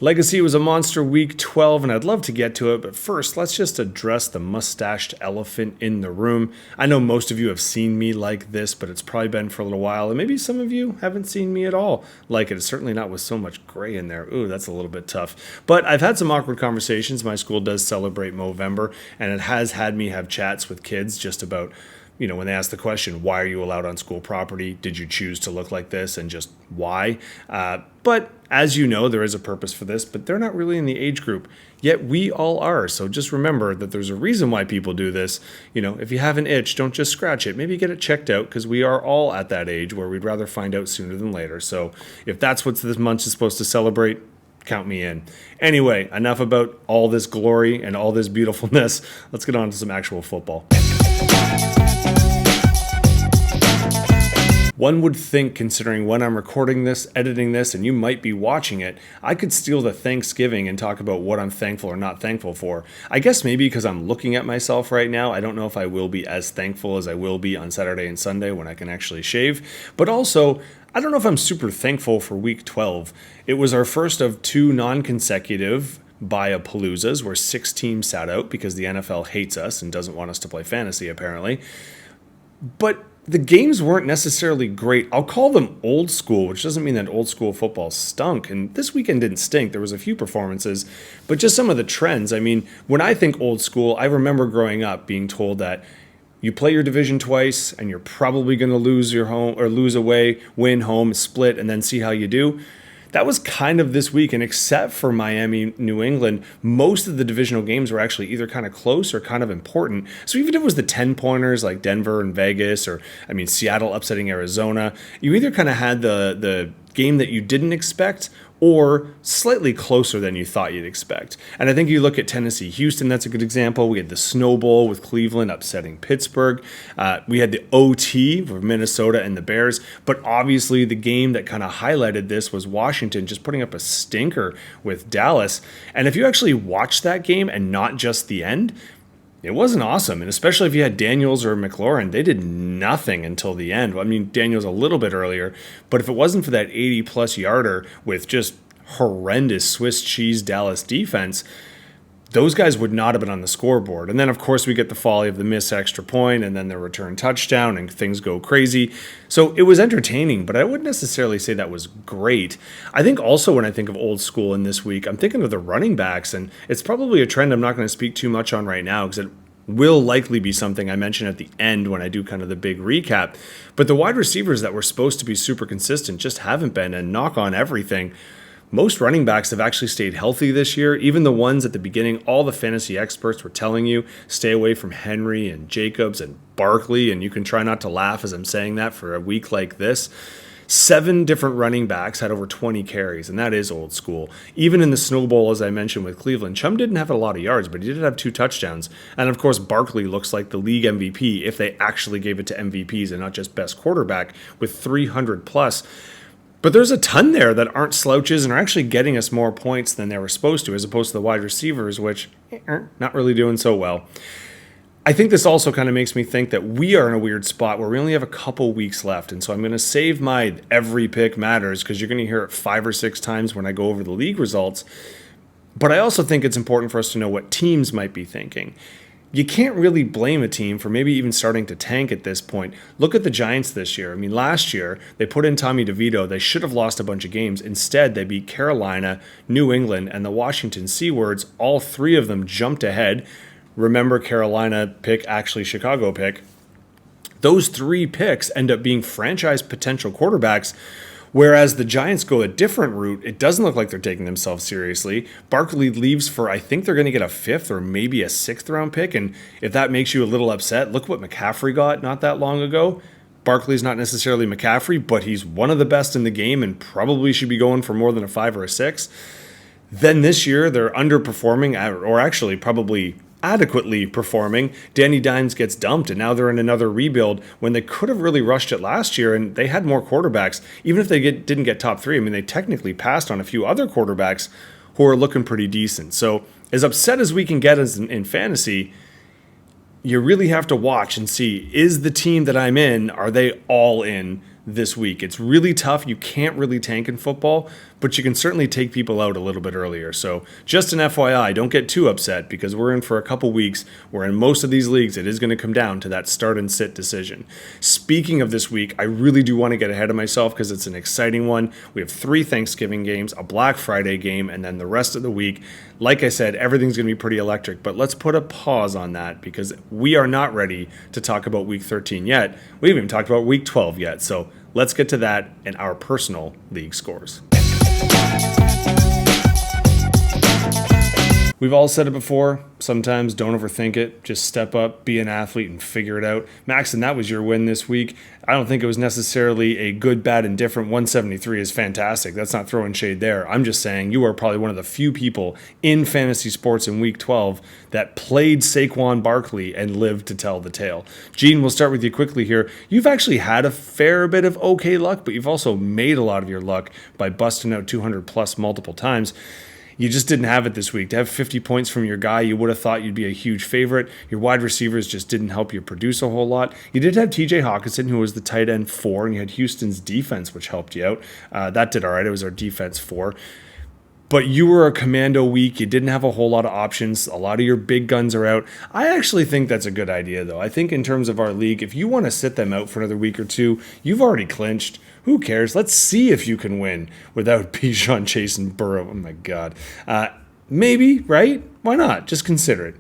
Legacy was a monster week 12, and I'd love to get to it, but first, let's just address the mustached elephant in the room. I know most of you have seen me like this, but it's probably been for a little while, and maybe some of you haven't seen me at all like it. It's certainly not with so much gray in there. Ooh, that's a little bit tough. But I've had some awkward conversations. My school does celebrate Movember, and it has had me have chats with kids just about, when they ask the question, why are you allowed on school property? Did you choose to look like this? And just why? But as you know, there is a purpose for this, but they're not really in the age group. Yet we all are. So just remember that there's a reason why people do this. If you have an itch, don't just scratch it. Maybe get it checked out, because we are all at that age where we'd rather find out sooner than later. So if that's what this month is supposed to celebrate, count me in. Anyway, enough about all this glory and all this beautifulness. Let's get on to some actual football. One would think, considering when I'm recording this, editing this, and you might be watching it, I could steal the Thanksgiving and talk about what I'm thankful or not thankful for. I guess maybe because I'm looking at myself right now, I don't know if I will be as thankful as I will be on Saturday and Sunday when I can actually shave. But also, I don't know if I'm super thankful for week 12. It was our first of two non-consecutive Buyapaloozas where 6 teams sat out because the NFL hates us and doesn't want us to play fantasy, apparently. But the games weren't necessarily great. I'll call them old school, which doesn't mean that old school football stunk. And this weekend didn't stink. There was a few performances, but just some of the trends. I mean, when I think old school, I remember growing up being told that you play your division twice and you're probably going to lose your home or lose away, win home, split, and then see how you do. That was kind of this week, and except for Miami, New England, most of the divisional games were actually either kind of close or kind of important. So even if it was the 10-pointers like Denver and Vegas, or Seattle upsetting Arizona, you either kind of had the game that you didn't expect or slightly closer than you thought you'd expect. And I think you look at Tennessee, Houston, that's a good example. We had the Snow Bowl with Cleveland upsetting Pittsburgh. We had the OT for Minnesota and the Bears. But obviously the game that kind of highlighted this was Washington just putting up a stinker with Dallas. And if you actually watch that game and not just the end, it wasn't awesome. And especially if you had Daniels or McLaurin, they did nothing until the end. Daniels a little bit earlier, but if it wasn't for that 80-plus yarder with just horrendous Swiss cheese Dallas defense, those guys would not have been on the scoreboard. And then, of course, we get the folly of the missed extra point and then the return touchdown, and things go crazy. So it was entertaining, but I wouldn't necessarily say that was great. I think also when I think of old school in this week, I'm thinking of the running backs, and it's probably a trend I'm not going to speak too much on right now because it will likely be something I mention at the end when I do kind of the big recap. But the wide receivers that were supposed to be super consistent just haven't been, and knock on everything, most running backs have actually stayed healthy this year. Even the ones at the beginning, all the fantasy experts were telling you, stay away from Henry and Jacobs and Barkley, and you can try not to laugh as I'm saying that for a week like this. 7 different running backs had over 20 carries, and that is old school. Even in the Snow Bowl, as I mentioned with Cleveland, Chum didn't have a lot of yards, but he did have 2 touchdowns. And of course, Barkley looks like the league MVP if they actually gave it to MVPs and not just best quarterback with 300 plus. But there's a ton there that aren't slouches and are actually getting us more points than they were supposed to, as opposed to the wide receivers, which are not really doing so well. I think this also kind of makes me think that we are in a weird spot where we only have a couple weeks left. And so I'm going to save my every pick matters because you're going to hear it 5 or 6 times when I go over the league results. But I also think it's important for us to know what teams might be thinking. You can't really blame a team for maybe even starting to tank at this point. Look at the Giants this year. Last year, they put in Tommy DeVito. They should have lost a bunch of games. Instead, they beat Carolina, New England, and the Washington Seawards. All 3 of them jumped ahead. Remember, Carolina pick, actually Chicago pick. Those 3 picks end up being franchise potential quarterbacks. Whereas the Giants go a different route, it doesn't look like they're taking themselves seriously. Barkley leaves for, I think they're going to get a 5th or maybe a 6th round pick. And if that makes you a little upset, look what McCaffrey got not that long ago. Barkley's not necessarily McCaffrey, but he's one of the best in the game and probably should be going for more than a 5 or a 6. Then this year, they're underperforming, or actually probably adequately performing. Danny Dimes gets dumped, and now they're in another rebuild when they could have really rushed it last year, and they had more quarterbacks. Even if they didn't get top 3, they technically passed on a few other quarterbacks who are looking pretty decent. So as upset as we can get in fantasy, you really have to watch and see, is the team that I'm in, are they all in this week. It's really tough. You can't really tank in football, but you can certainly take people out a little bit earlier. So just an FYI, don't get too upset because we're in for a couple weeks where in most of these leagues, it is going to come down to that start and sit decision. Speaking of this week, I really do want to get ahead of myself because it's an exciting one. We have 3 Thanksgiving games, a Black Friday game, and then the rest of the week. Like I said, everything's going to be pretty electric, but let's put a pause on that because we are not ready to talk about week 13 yet. We haven't even talked about week 12 yet. So let's get to that and our personal league scores. We've all said it before. Sometimes don't overthink it. Just step up, be an athlete, and figure it out. Maxon, that was your win this week. I don't think it was necessarily a good, bad, and different. 173 is fantastic. That's not throwing shade there. I'm just saying you are probably one of the few people in fantasy sports in week 12 that played Saquon Barkley and lived to tell the tale. Gene, we'll start with you quickly here. You've actually had a fair bit of okay luck, but you've also made a lot of your luck by busting out 200 plus multiple times. You just didn't have it this week. To have 50 points from your guy, you would have thought you'd be a huge favorite. Your wide receivers just didn't help you produce a whole lot. You did have TJ Hawkinson, who was the tight end 4, and you had Houston's defense, which helped you out. That did all right. It was our defense 4. But you were a commando week. You didn't have a whole lot of options. A lot of your big guns are out. I actually think that's a good idea, though. I think in terms of our league, if you want to sit them out for another week or two, you've already clinched. Who cares? Let's see if you can win without Bijan, Chase, and Burrow. Oh, my God. Maybe, right? Why not? Just consider it.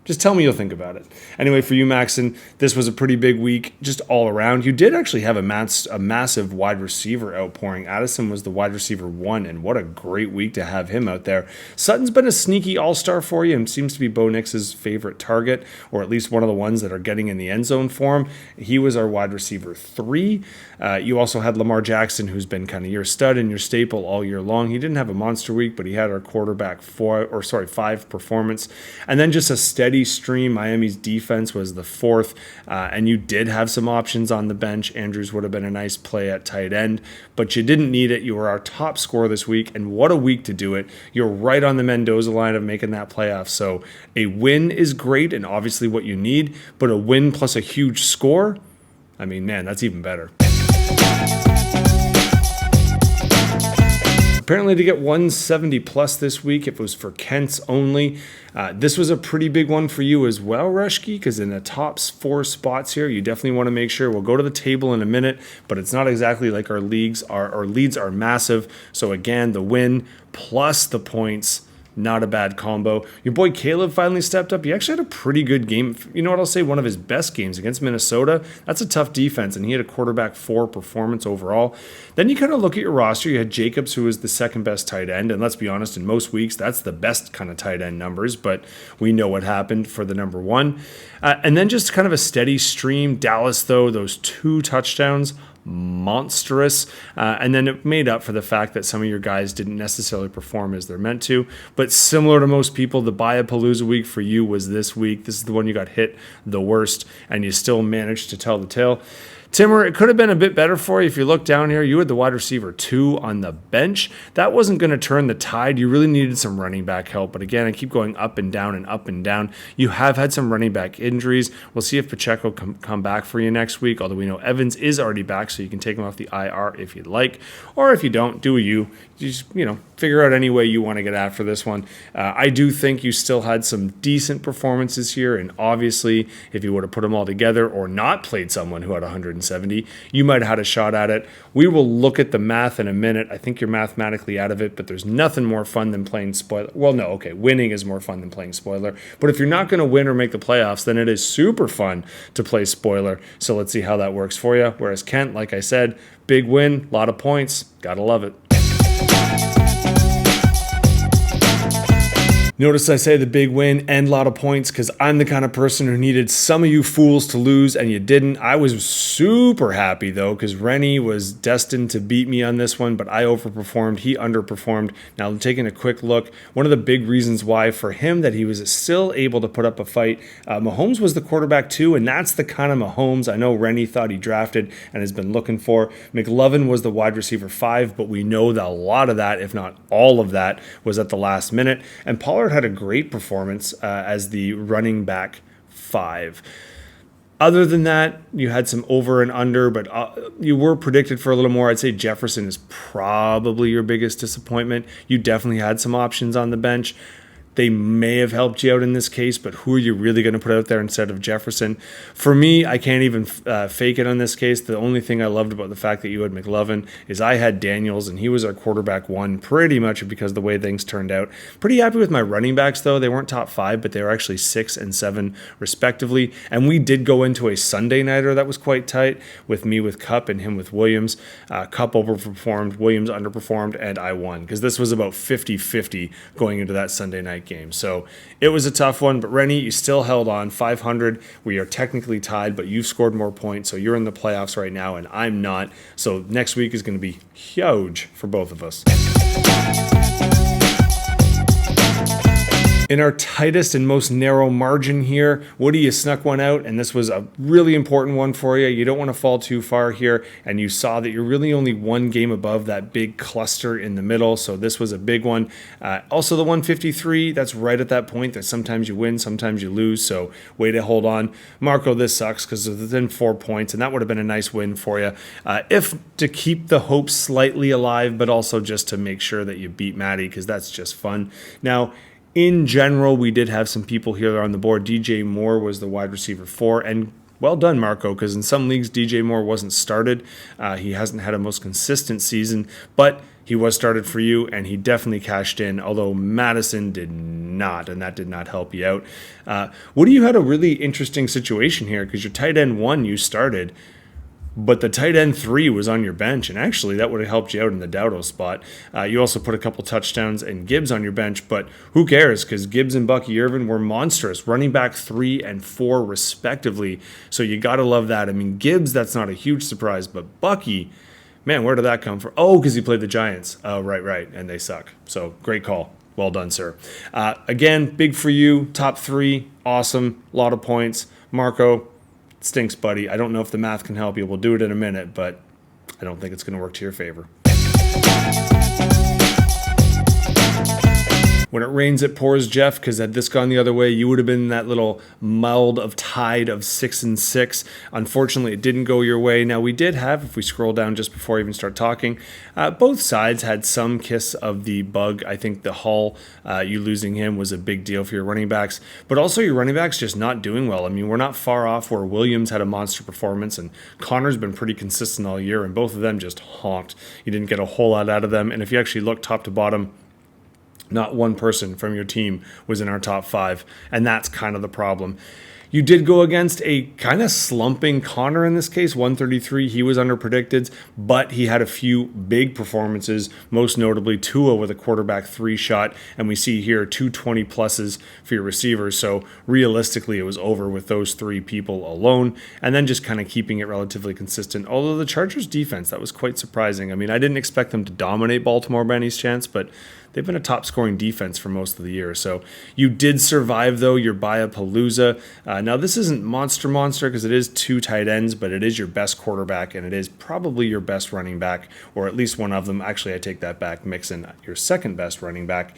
Just tell me you'll think about it. Anyway, for you, Maxon, this was a pretty big week just all around. You did actually have a massive wide receiver outpouring. Addison was the wide receiver 1, and what a great week to have him out there. Sutton's been a sneaky all-star for you and seems to be Bo Nix's favorite target, or at least one of the ones that are getting in the end zone for him. He was our wide receiver 3. You also had Lamar Jackson, who's been kind of your stud and your staple all year long. He didn't have a monster week, but he had our quarterback 5 performance. And then just a steady stream. Miami's defense was the 4th, and you did have some options on the bench. Andrews would have been a nice play at tight end, but you didn't need it. You were our top scorer this week, and what a week to do it. You're right on the Mendoza line of making that playoff, so a win is great and obviously what you need, but a win plus a huge score, I mean, man, that's even better. Apparently to get 170 plus this week, if it was for Kent's only. This was a pretty big one for you as well, Rushke, because in the top 4 spots here, you definitely want to make sure. We'll go to the table in a minute, but it's not exactly like our leads are massive. So again, the win plus the points, not a bad combo. Your boy Caleb finally stepped up. He actually had a pretty good game. You know what I'll say? One of his best games against Minnesota. That's a tough defense, and he had a quarterback 4 performance overall. Then you kind of look at your roster. You had Jacobs, who was the second best tight end, and let's be honest, in most weeks, that's the best kind of tight end numbers, but we know what happened for the number 1. And then just kind of a steady stream. Dallas, though, those 2 touchdowns, monstrous, and then it made up for the fact that some of your guys didn't necessarily perform as they're meant to. But similar to most people, the Bayapalooza week for you was this week. This is the one you got hit the worst, and you still managed to tell the tale. Timmer, it could have been a bit better for you. If you look down here, you had the wide receiver 2 on the bench. That wasn't going to turn the tide. You really needed some running back help. But again, I keep going up and down and up and down. You have had some running back injuries. We'll see if Pacheco come back for you next week, although we know Evans is already back, so you can take him off the IR if you'd like. Or if you don't, do you. Just, figure out any way you want to get after this one. I do think you still had some decent performances here, and obviously, if you would have put them all together or not played someone who had 170, you might have had a shot at it. We will look at the math in a minute. I think you're mathematically out of it, but there's nothing more fun than playing spoiler. Well, no, okay, winning is more fun than playing spoiler. But if you're not going to win or make the playoffs, then it is super fun to play spoiler. So let's see how that works for you. Whereas Kent, like I said, big win, a lot of points, gotta love it. Notice I say the big win and a lot of points because I'm the kind of person who needed some of you fools to lose and you didn't. I was super happy though because Rennie was destined to beat me on this one, but I overperformed. He underperformed. Now taking a quick look, one of the big reasons why for him that he was still able to put up a fight, Mahomes was the quarterback too, and that's the kind of Mahomes I know Rennie thought he drafted and has been looking for. McLovin was the wide receiver 5, but we know that a lot of that, if not all of that, was at the last minute. And Pollard Pollard had a great performance as the running back 5. Other than that, you had some over and under, but you were predicted for a little more. I'd say Jefferson is probably your biggest disappointment. You definitely had some options on the bench. They may have helped you out in this case, but who are you really going to put out there instead of Jefferson? For me, I can't even fake it on this case. The only thing I loved about the fact that you had McLovin is I had Daniels, and he was our quarterback one pretty much because of the way things turned out. Pretty happy with my running backs, though. They weren't top 5, but they were actually 6 and 7 respectively. And we did go into a Sunday nighter that was quite tight with me with Kupp and him with Williams. Kupp overperformed, Williams underperformed, and I won because this was about 50-50 going into that Sunday night game. So it was a tough one, but Rennie, you still held on 500. We are technically tied, but you've scored more points. So you're in the playoffs right now and I'm not. So next week is going to be huge for both of us. In our tightest and most narrow margin here, Woody, you snuck one out, and this was a really important one for you. You don't want to fall too far here, and you saw that you're really only one game above that big cluster in the middle, so this was a big one. Also, the 153, that's right at that point that sometimes you win, sometimes you lose, so way to hold on. Marco, this sucks because it's within 4 points, and that would have been a nice win for you. If to keep the hope slightly alive, but also just to make sure that you beat Maddie, because that's just fun. Now, in general, we did have some people here on the board. DJ Moore was the wide receiver 4, and well done, Marco, because in some leagues, DJ Moore wasn't started. He hasn't had a most consistent season, but he was started for you, and he definitely cashed in, although Madison did not, and that did not help you out. Woody, you had a really interesting situation here, because your tight end 1 you started, but the tight end 3 was on your bench, and actually that would have helped you out in the Dowdle spot. You also put a couple touchdowns and Gibbs on your bench, but who cares, because Gibbs and Bucky Irvin were monstrous, running back 3 and 4 respectively, so you got to love that. I mean, Gibbs, that's not a huge surprise, but Bucky, man, where did that come from? Oh, because he played the Giants. Oh, right, and they suck. So great call. Well done, sir. Again, big for you, top 3, awesome, a lot of points. Marco, stinks, buddy. I don't know if the math can help you. We'll do it in a minute, but I don't think it's going to work to your favor. When it rains, it pours, Jeff, because had this gone the other way, you would have been in that little mold of tide of 6 and 6. Unfortunately, it didn't go your way. Now, we did have, if we scroll down just before I even start talking, both sides had some kiss of the bug. I think the Hall, you losing him was a big deal for your running backs, but also your running backs just not doing well. I mean, we're not far off where Williams had a monster performance, and Connor's been pretty consistent all year, and both of them just honked. You didn't get a whole lot out of them, and if you actually look top to bottom, not one person from your team was in our top 5, and that's kind of the problem. You did go against a kind of slumping Connor in this case, 133. He was underpredicted, but he had a few big performances, most notably Tua with a quarterback 3 shot, and we see here 220 pluses for your receivers. So realistically, it was over with those 3 people alone, and then just kind of keeping it relatively consistent. Although the Chargers defense, that was quite surprising. I mean, I didn't expect them to dominate Baltimore by any chance, but they've been a top scoring defense for most of the year. So you did survive, though, your Bayapalooza. Now, this isn't monster because it is 2 tight ends, but it is your best quarterback, and it is probably your best running back, or at least one of them. Actually, I take that back. Mixon, your second best running back.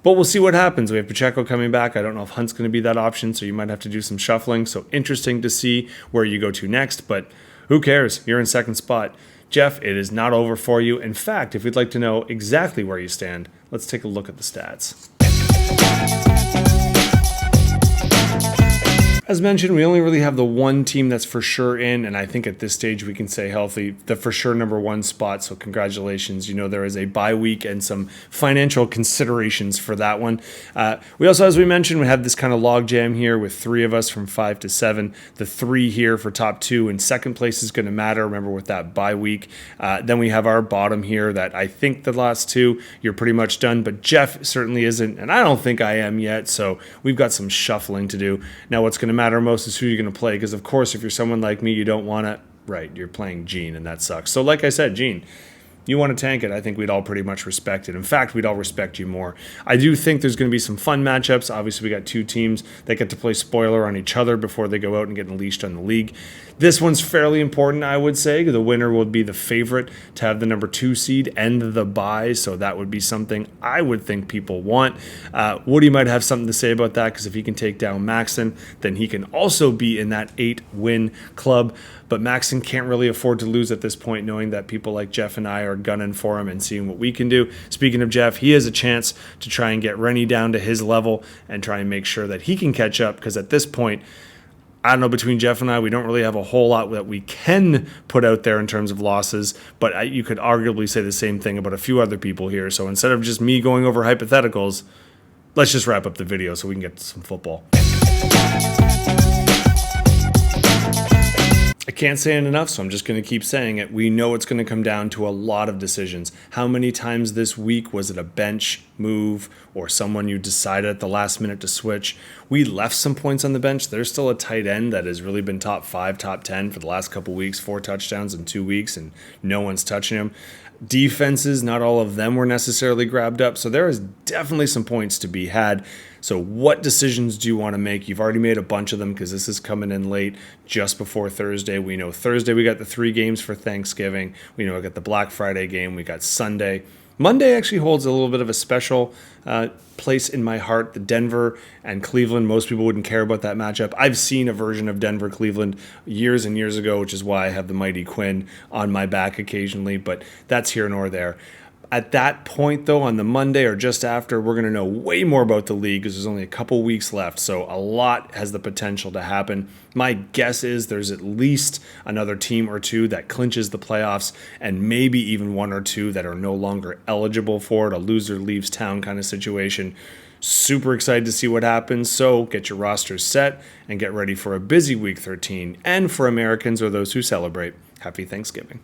But we'll see what happens. We have Pacheco coming back. I don't know if Hunt's going to be that option, so you might have to do some shuffling. So interesting to see where you go to next, but who cares? You're in second spot. Jeff, it is not over for you. In fact, if you'd like to know exactly where you stand, let's take a look at the stats. As mentioned, we only really have the one team that's for sure in, and I think at this stage we can say healthy, the for sure number 1 spot, so congratulations. You know there is a bye week and some financial considerations for that one. We also, as we mentioned, we have this kind of log jam here with 3 of us from 5 to 7. The 3 here for top 2, and second place is going to matter, remember, with that bye week. Then we have our bottom here that I think the last 2, you're pretty much done, but Jeff certainly isn't, and I don't think I am yet, so we've got some shuffling to do. Now, what's going to matter most is who you're going to play, because of course if you're someone like me, you don't want to, right, you're playing Gene, and that sucks. So like I said, Gene, You want to tank it, I think we'd all pretty much respect it. In fact, we'd all respect you more. I do think there's going to be some fun matchups. Obviously, we got two teams that get to play spoiler on each other before they go out and get unleashed on the league. This one's fairly important, I would say. The winner will be the favorite to have the number 2 seed and the bye, so that would be something I would think people want. Woody might have something to say about that, because if he can take down Maxon, then he can also be in that 8-win club. But Maxon can't really afford to lose at this point, knowing that people like Jeff and I are gunning for him and seeing what we can do. Speaking of Jeff, he has a chance to try and get Rennie down to his level and try and make sure that he can catch up, because at this point, I don't know, between Jeff and I, we don't really have a whole lot that we can put out there in terms of losses, but you could arguably say the same thing about a few other people here. So instead of just me going over hypotheticals, let's just wrap up the video so we can get to some football. I can't say it enough, so I'm just going to keep saying it. We know it's going to come down to a lot of decisions. How many times this week was it a bench move or someone you decided at the last minute to switch? We left some points on the bench. There's still a tight end that has really been top 5, top 10 for the last couple weeks, 4 touchdowns in 2 weeks, and no one's touching him. Defenses, not all of them were necessarily grabbed up, so there is definitely some points to be had. So what decisions do you want to make? You've already made a bunch of them, because this is coming in late, just before Thursday. We know Thursday we got the 3 games for Thanksgiving. We know we got the Black Friday game. We got Sunday. Monday actually holds a little bit of a special place in my heart. The Denver and Cleveland, most people wouldn't care about that matchup. I've seen a version of Denver-Cleveland years and years ago, which is why I have the Mighty Quinn on my back occasionally, but that's here nor there. At that point, though, on the Monday or just after, we're going to know way more about the league, because there's only a couple weeks left, so a lot has the potential to happen. My guess is there's at least another team or two that clinches the playoffs, and maybe even 1 or 2 that are no longer eligible for it, a loser leaves town kind of situation. Super excited to see what happens, so get your rosters set and get ready for a busy Week 13, and for Americans or those who celebrate, happy Thanksgiving.